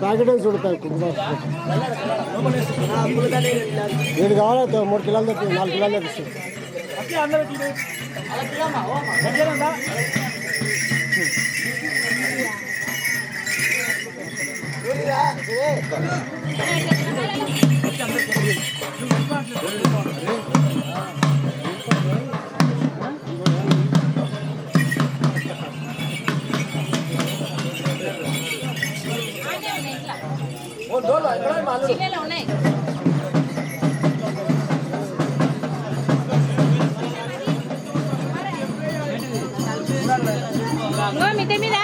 packet చూడతాయి వీడు కావాలి 3 కిలోలు తెప్పి 4 కిలోలు తెప్పిస్తాయి మిద్దె మీద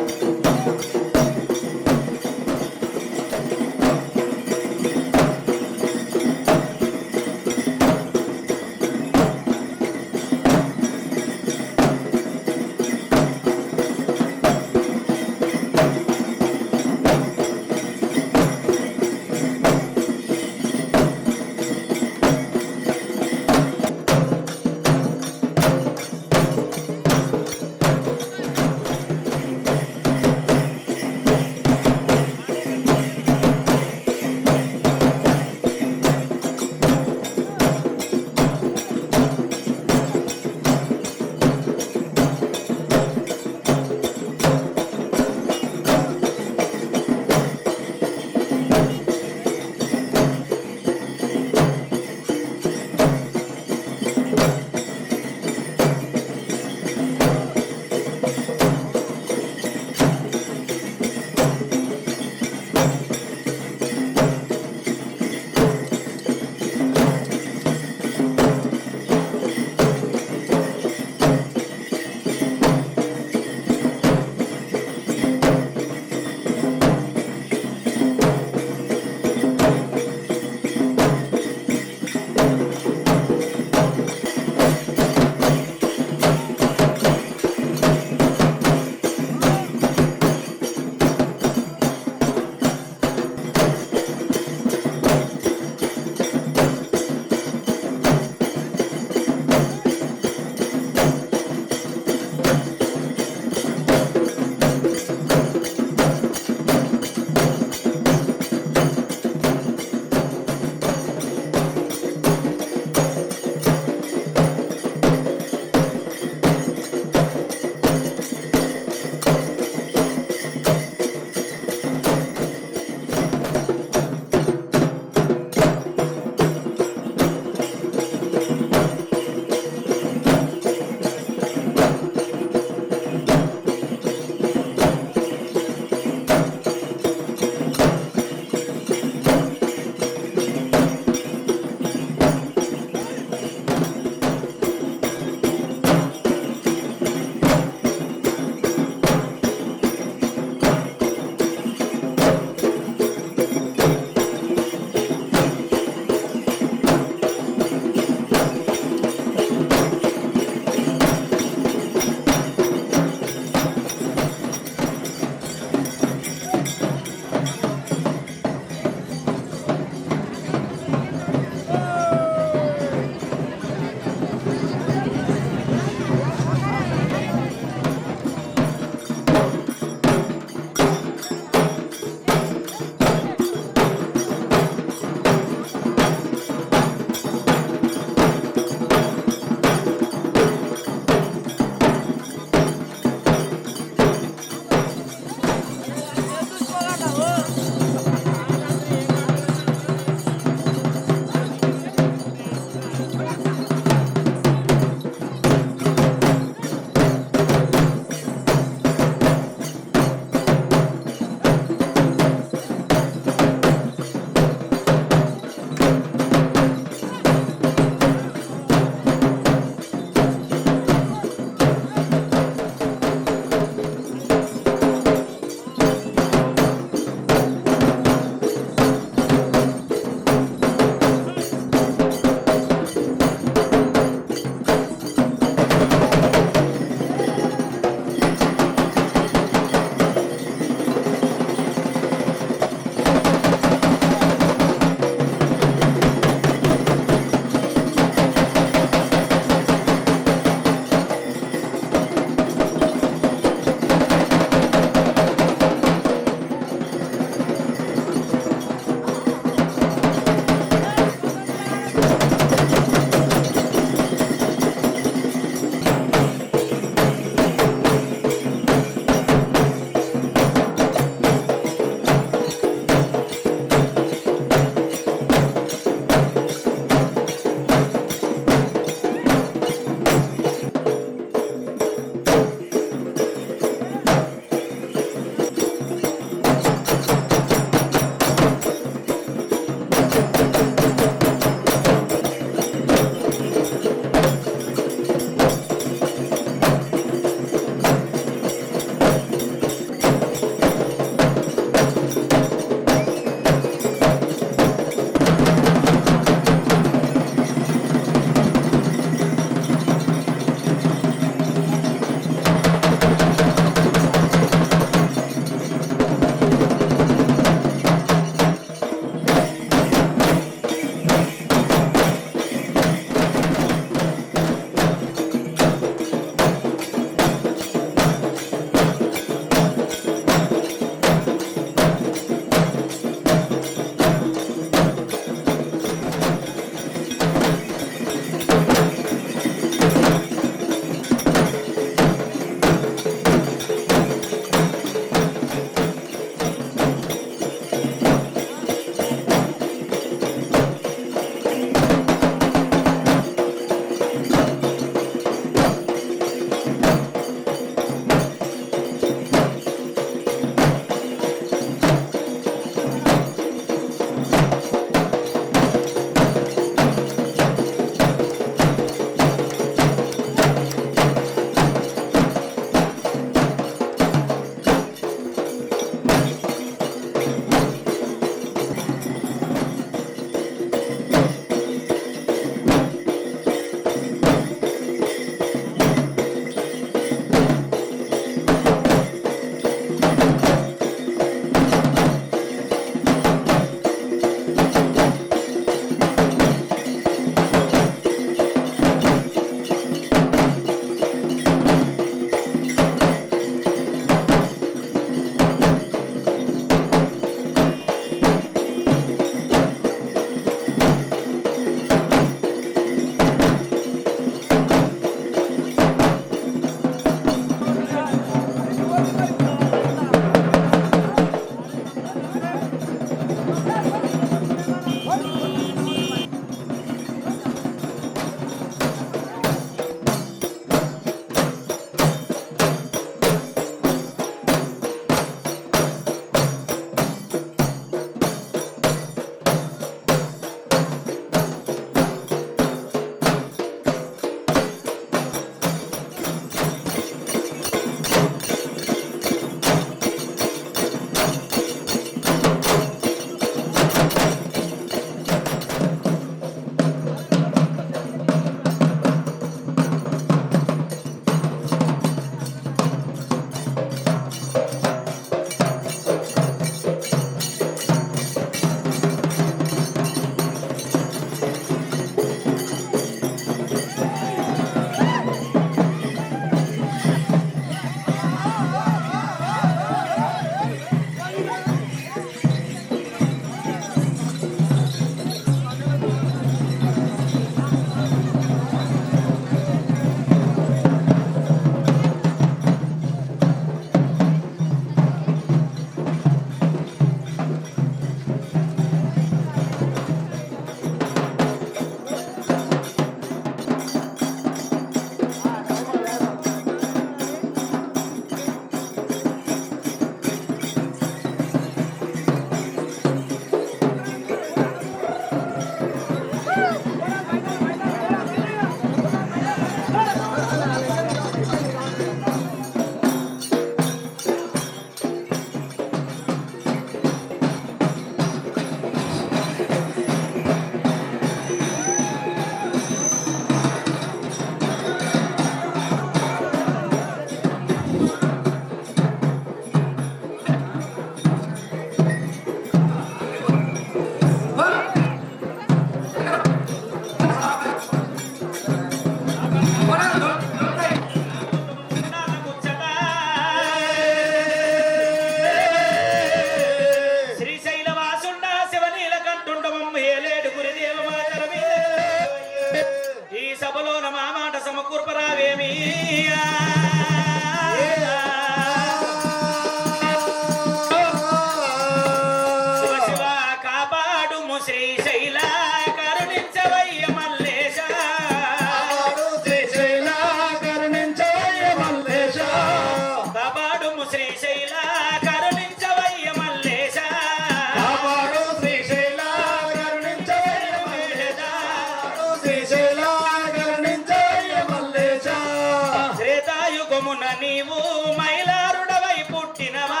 త్రేతాయుగమున నీవు మైలారుడవై పుట్టినవా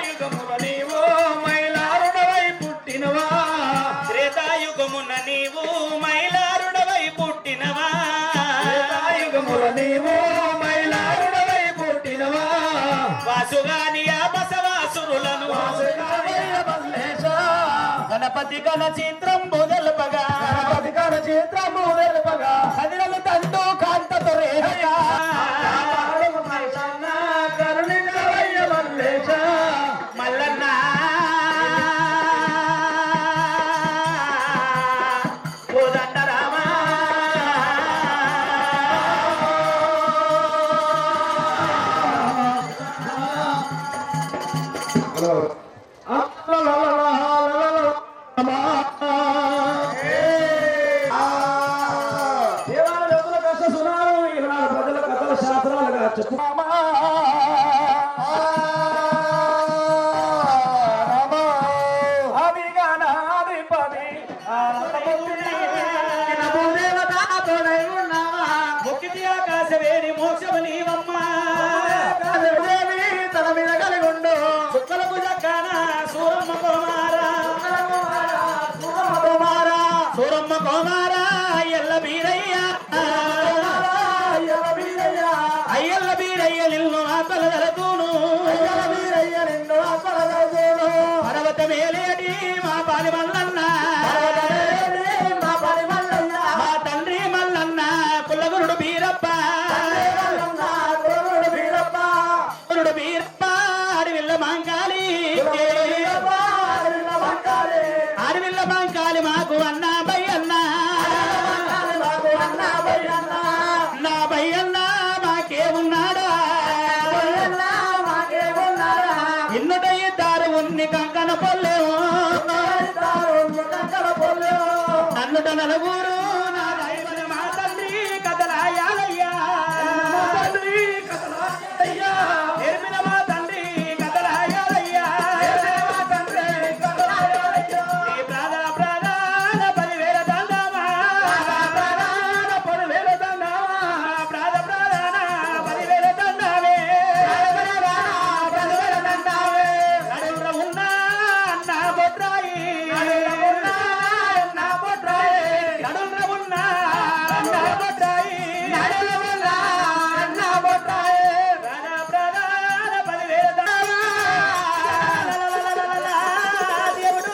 యుగమున నీవు మైలారుడవై పుట్టినవా త్రేతాయుగమున నీవు మైలారుడవై పుట్టినవా యుగముల నీవు మైలారుడవై పుట్టినవా వాసుగాని ఆ బసవాసురులను గణపతి గణ చిత్రం బుదల్పగా గణపతి గణ చిత్రం బుదల్పగా హదిరలు తండు కాంతతో రేహయా కరుణించవయ్య మల్లేశ మల్లన్న కోదండ రామ దేవాలయముల కథ సునాలు ఈనాడు ప్రజల కథల శాస్త్రాలుగా చెప్పు ముక్కిటి ఆకాశవేణి మోక్షము నీవమ్మా తన మీద కలిగుండు చుక్కలకు జక్కాన సూరమ్మ కుమారా సూరమ్మ కుమారా అయ్యల్ల బీరయ్య అయ్యల్ల బీరయ్య నిన్ను ఆపల ధరతూను పర్వత మేలేటి మా పాలి మల్లన్న మా తండ్రి మల్లన్న కుల్లగురుడు బీరప్ప గురుడు బీరప్ప అడవిల్ల మాంకాలి అడవిల్ల మాంకాలి మాకు అన్నా బయ్యన్న నా బయ్యన్న మాకే ఉన్నాడా ఇన్నుట ఇద్దరు ఉన్ని కంకణ పొల్లేవు నన్నుట నలుగురు నా దైవన మా తండ్రి కథలాయాలయ్యా నిర్మిన మా తండ్రి కథలాయాలయ్యా నీ ప్రాణ ప్రాణాల 10,000 దండమా ప్రాణ ప్రాణాన 10,000 దండమే నడుమున ఉన్న అన్న బొట్రాయి నడుమున ఉన్న అన్న బొట్రాయి ప్రాణ ప్రాణాల 10,000 దండమా దేవుడు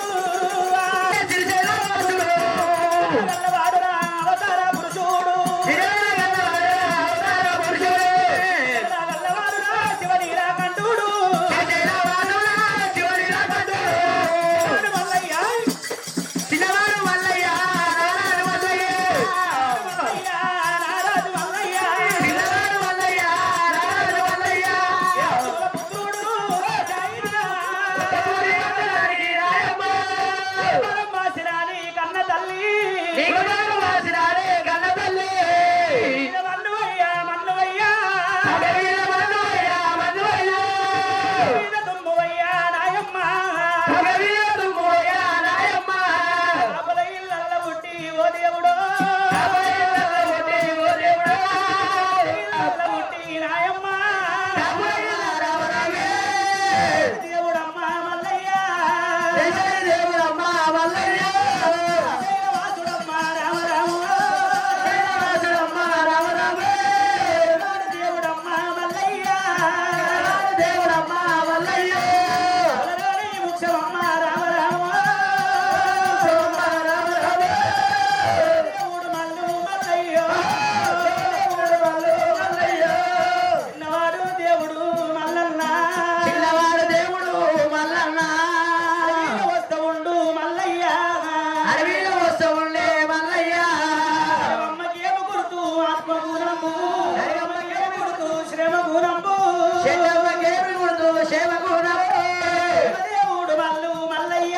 వాడురా అవతార పురుషుడు వాడురా శివనీరా కంఠుడు మల్లయ్య నారాజు మల్లయ్య పుత్రుడు మాసిరాని కన్న తల్లి మన్నువయ్యా దుమ్మువయ్యా నాయమ్మ అబల ఇళ్ళల్ల పుట్టి ఓ దేవుడో ఇళ్ళల్ల పుట్టి నాయమ్మ దేవుడమ్మ మల్లయ్య వాసుడమ్మ రామ రామ దేవుడమ్మ మల్లయ్య అలరాని ముఖ్యమమ్మ రామ రామ దేవుడు మల్లు మల్లయ్య చిన్నవాడు దేవుడు మల్లన్న వస్త ఉండు మల్లయ్య అమ్మకేమ గుర్తు ఆత్మగుణము అమ్మకేమ గుర్తు శ్రమ గుణము దేవుడు మల్లు మల్లయ్య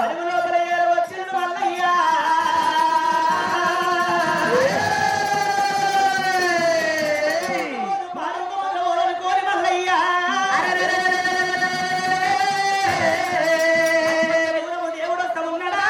అడుగు లోపల వచ్చిండు మల్లయ్య కోరి మల్లయ్య దేవుడు వస్తా ఉన్నాడా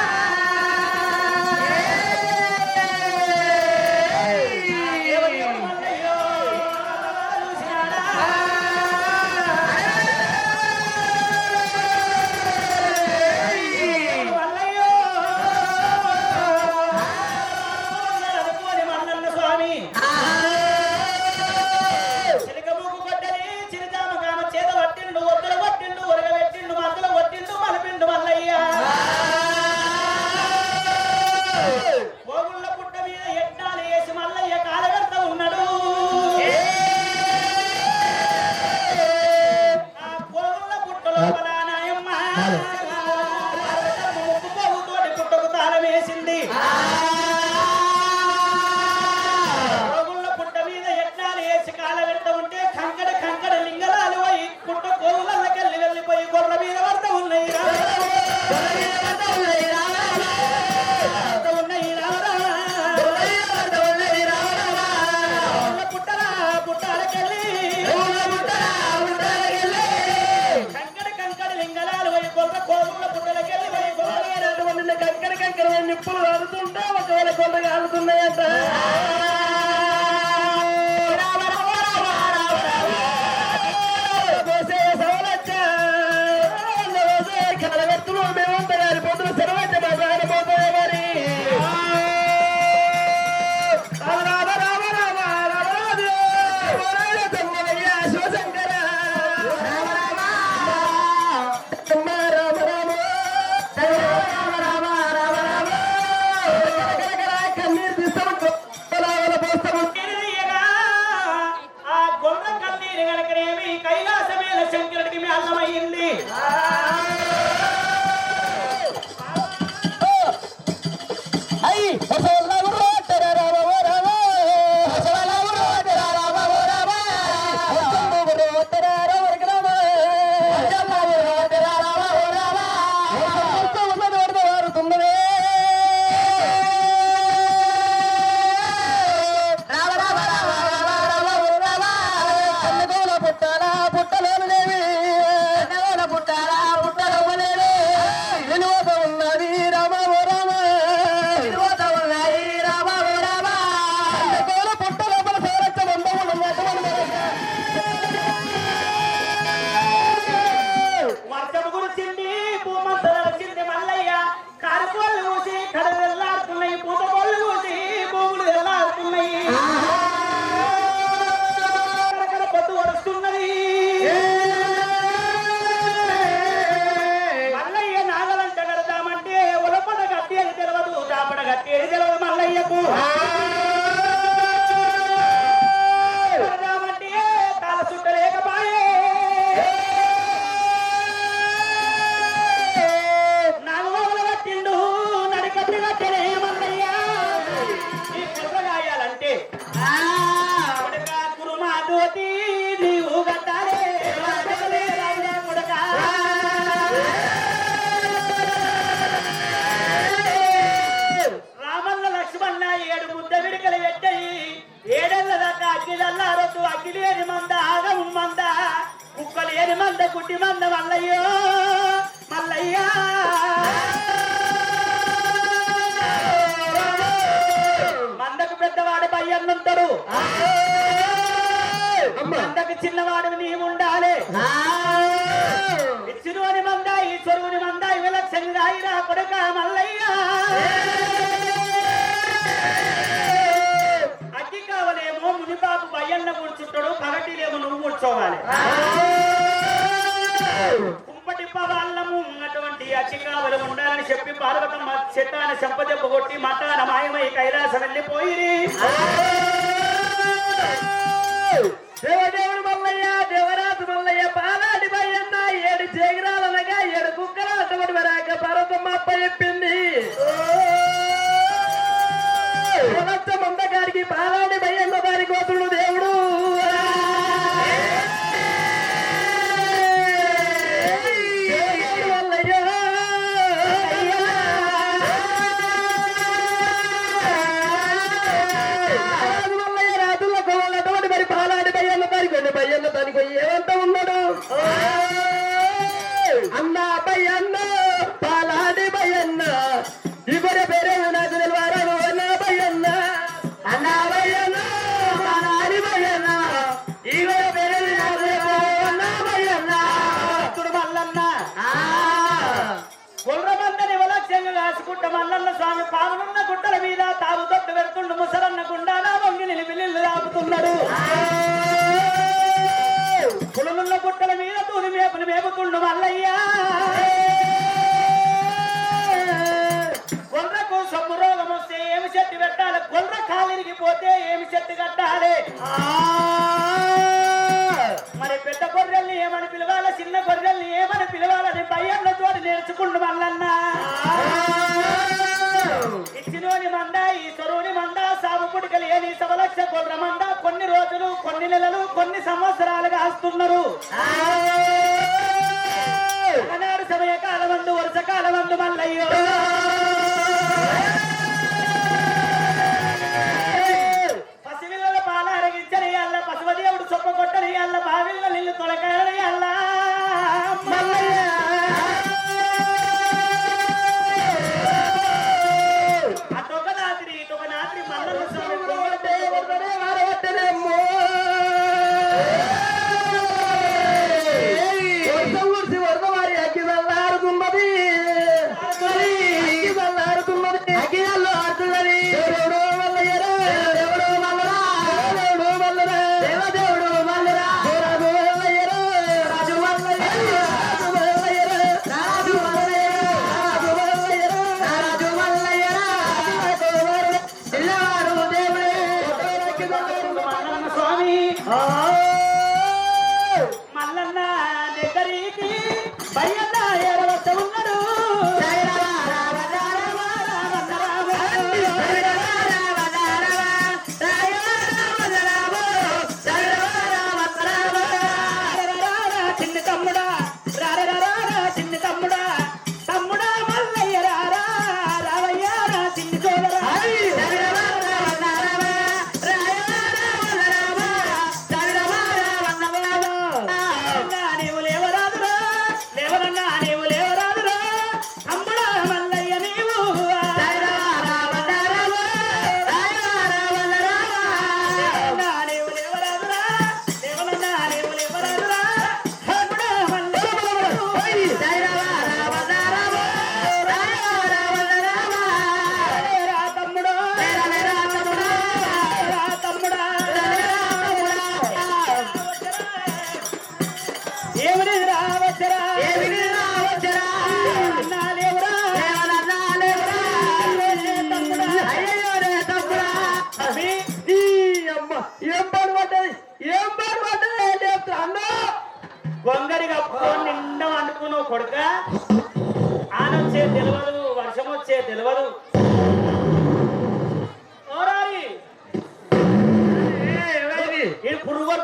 సాగుతున్నాయంట కలవెత్తులు మేమంతా గారి పొద్దున సెలవైతే మా ఆయన పోతాయి మరి రామ రామ రామ రామ తమ్మయ్య శివశంకర రామ రామ రామ రామ రామ రామ రామ రామ కన్నీరు తీస్తాము పోస్తాము ఆ గొంగ కన్నీరు కనుకనేమి కైలాసమేల శంకరుడికి మీ అల్లమయ్యింది అగ్గిలేని మంద ఆగము మంద కుక్కలేని మంద గుడ్డి మంద మల్లయ్యో మల్లయ్యా మందకు పెద్దవాడు పయ్యన్నుంటాడు మందకు చిన్నవాడు నీవు ఉండాలి ఇచ్చిరుని మంద ఈ చెరువుని మంద విలక్షణి రాయిరా కొడుక మల్లయ్యా అగ్గి కావలేమో మునిబాబు భయ్యన్న కూర్చుంటాడు పగటిలేమో నువ్వు కూర్చోవాలి కుంపటిప్ప వాళ్ళము అటువంటి అగ్గి కావలు ఉండాలని చెప్పి పార్వతమ్మ చెట్టాన చెంపదెబ్బ కొట్టి మటాన మాయమై కైలాసం వెళ్ళిపోయి దేవదేవుడు మల్లయ్య దేవరాజు మల్లయ్య పాలాడి భయ్యన్న 7 జగరాలనగా 7 కుక్కల అటువంటి వరాక పార్వతమ్మ అప్ప చెప్పింది మందగారికి పాలాడి భయ్యన్న దాని కోతుడు దేవుడు రాజులకు ఉన్నటువంటి మరి పాలాడి భయ్యన్న దానికి భయ్యన్న దానికి ఏమంతా ఉన్నాడు అన్న భయ్యన్న పాలాడి భయ్యన్న ఇవరి పేరే నాకు తెలివారు అన్న భయ్యన్న అన్న భయ్యన్న పాలాడి భయ్యన్న ఇవరి పేరే అన్న భయ్యన్న మల్లన్న గుర్రమందని వలక్ష్యంగా కాసుకుంట మల్లన్న స్వామి పామునున్న గుట్టల మీద తావు తొట్టు పెడుతుండు ముసరన్న గుండానా వంగి నిలిపిల్లు ఆపుతున్నాడు పులునున్న గుట్టల మీద తూని మేపుని మేపుతుండు మల్లయ్యా గొర్రెకు సొమ్ము రోగం వస్తే ఏమి చెట్టు పెట్టాలి గొర్రె కాలిరిగిపోతే ఏమి చెట్టు కట్టాలి మరి పెద్ద గొర్రెల్ని ఏమని పిలవాలి చిన్న గొర్రెల్ని ఏమని పిలవాలని భయ్యన్న తోటి నేర్చుకుండు మల్లన్న ఇచ్చినోని మంద ఈ చెరువుని మంద సాగు పుడికలు ఏని సవలక్ష గొర్రె మంద కొన్ని రోజులు కొన్ని నెలలు కొన్ని సంవత్సరాలుగా వస్తున్నారు ఆనాడు సమయకాలం అందు వర్షకాలం అందు మల్లయ్యో పసివిల్ల పాల అరగించని అల్ల పశువదేవుడు చొప్ప కొట్టని అల్ల బావిల్ల నీళ్లు తొలకారని అల్ల మల్లయ్య అటొక రాత్రి ఇటొక రాత్రి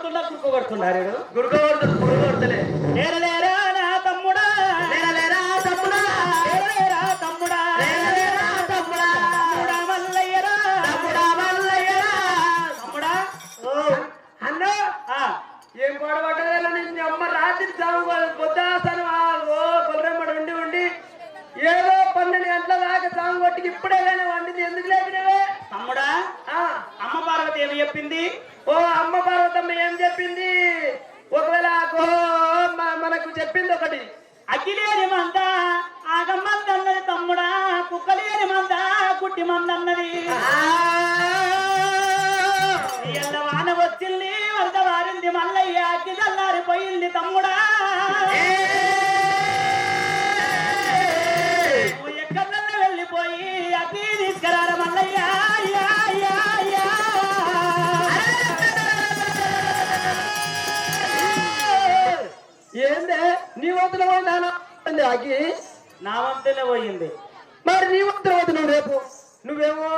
కొడుతున్నారు గురుకు కొడుతలే లేరా నా తమ్ముడా లేరా తమ్ముడా లేరా తమ్ముడా లేరా తమ్ముడా తమ్ముడా మల్లయ్యరా తమ్ముడా మల్లయ్యరా తమ్ముడా అన్న ఏం గొడవటేలా నిన్ను అమ్మ రాత్రి చావు పొద్దాసను కొలరమ్మడు ఉండి ఏదో 12 గంటల దాకా చావు కొట్టికి ఇప్పుడే కానీ వండింది ఎందుకు లేపినవే తమ్ముడా అమ్మ పార్వతి ఏమి చెప్పింది ఓ అమ్మ పార్వతమ్మ ఏం చెప్పింది ఒకవేళ మనకు చెప్పింది ఒకటి అగ్గిలేని మంద ఆగమ్మంది అన్నది తమ్ముడా కుక్కలేని మంద కుట్టి మంది అన్నది ఎల్ల వాన వచ్చింది వరద వారింది మల్లయ్య అగ్గి చల్లారిపోయింది తమ్ముడా నువ్వు ఎక్కడన్నా వెళ్ళిపోయి అగ్గి తీసుకురారా మల్లయ్య ఏందే నీ వంతులో పోయింది అగ్గి నా వంతులో పోయింది మరి నీ వంతులో పోతున్నావు రేపు నువ్వేమో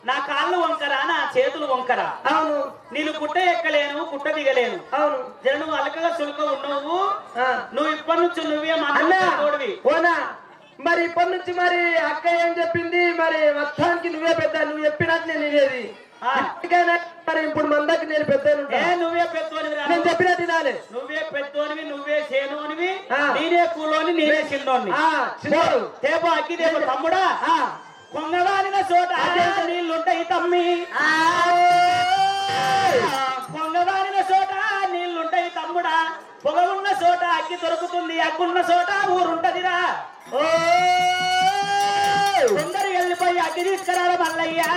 నా కాళ్ళు వంకరా నా చేతులు వంకరా అవును నేను పుట్ట ఎక్కలేను పుట్ట దిగలేను అవును జర నువ్వు అలకగా చులక ఉన్నావు నువ్వు ఇప్పటి నుంచి నువ్వే మాట్లాడవి ఓనా మరి ఇప్పటి నుంచి మరి అక్క ఏం చెప్పింది మరి మొత్తానికి నువ్వే పెద్ద నువ్వు చెప్పినట్టు నేను వినేది మరి ఇప్పుడు మందకి నేను పెద్ద నువ్వే పెద్దోనివి నేను చెప్పినట్టు వినాలి నువ్వే పెద్దోనివి నువ్వే చేనునివి నేనే కూలోని నేనే చిన్నోని తేపో అగ్గి తేపో తమ్ముడా పొంగవాలిన చోట నీళ్లుంటాయి తమ్మి పొంగవాలిన చోట నీళ్లుంటాయి తమ్ముడా పొగ ఉన్న చోట అగ్గి దొరుకుతుంది అగ్గున్న చోట ఊరుంటదిరా తొందరగా వెళ్ళిపోయి అగ్గి తీసుకురారా మల్లయ్యా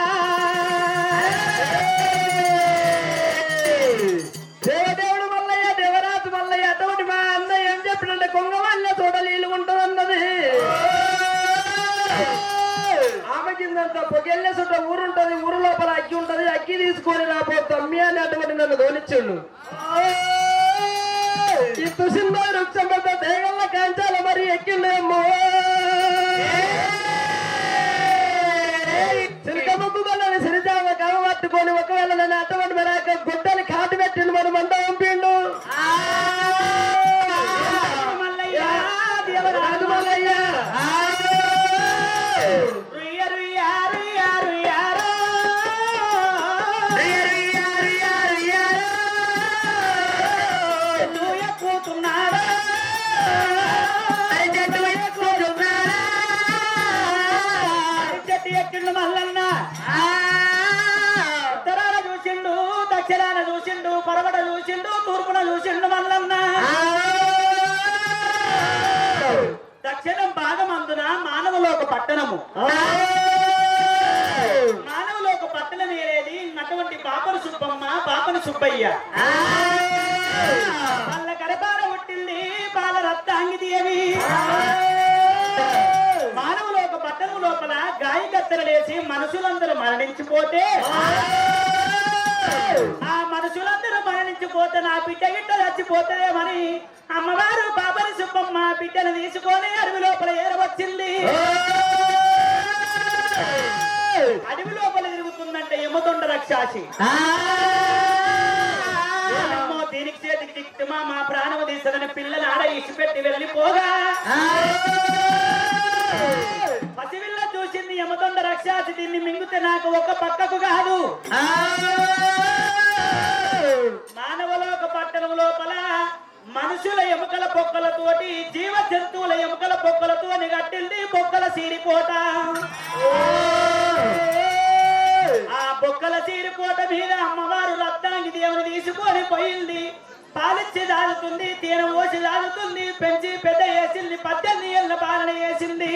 దేవదేవుడు మల్లయ్య దేవరాజు మల్లయ్య అటువంటి మా అన్నయ్య ఏం చెప్పినంటే కొంగవాలిన చోట నీళ్లు ఉంటుందన్నది ఆమె కిందంత పొగెళ్ళే చుట్ట ఊరుంటది ఊరు లోపల అగ్గి ఉంటది అగ్గి తీసుకొని రాబో తమ్మి అని అటువంటి నన్ను ధోనిచ్చాడు ఈ తుసిందో వృక్షం పెద్ద దేగల్ల కాంచాల మరి ఎక్కిండేమో చిలకముక్కుని సిరిజామ కవ పట్టుకొని ఒకవేళ నన్ను అటువంటి మరి గుడ్డని కాటు పెట్టిండు మరి మంట పంపిండు మల్లయ్య దేవరాజు మల్లయ్య మల్లన్న ఉత్తరాన చూసిండు దక్షిణాన చూసిండు పరమట చూసిండు తూర్పున చూసిండు మల్లన్న దక్షిణం భాగమందున మానవులోక పట్టణము మానవులోక పట్టణం ఏది అటువంటి పాపను సుబ్బమ్మ పాపను సుబ్బయ్య వాళ్ళ కరపాల పుట్టింది బాల రక్తాంగిదేవి మానవులోక పట్టణం లోపల గాయ కత్తెరలేసి మనుషులందరూ మరణించిపోతే ఆ మనుషులందరూ మరణించిపోతే నా బిడ్డ గిట్ట చచ్చిపోతుందేమని అమ్మవారు బాబరి సుబ్బమ్మ బిడ్డను తీసుకొని అడవి లోపల ఏరవచ్చింది అడవి లోపల తిరుగుతుందంటే యమదొండ రక్షాసి దీనికి చేతికి దిక్తమా మా ప్రాణము తీసదని పిల్లలు ఆడ ఇచ్చిపెట్టి వెళ్ళిపోగా పసివిల్ల చూసింది యమదొండ రక్షాసి దీన్ని మింగితే నాకు ఒక పక్కకు కాదు మానవలోక పట్టణం లోపల మనుషుల ఎముకల పొక్కలతోటి జీవ జంతువుల ఎముకల పొక్కలతో కట్టింది బొక్కల సీరిపోట ఆ బొక్కల సీరిపోట మీద అమ్మవారు రక్తాంగి దేవుని తీసుకొని పోయింది పాలిచ్చి దాదుతుంది తీన ఓసి దాదుతుంది పెంచి పెద్ద వేసింది 18 ఏళ్ళ పాలన వేసింది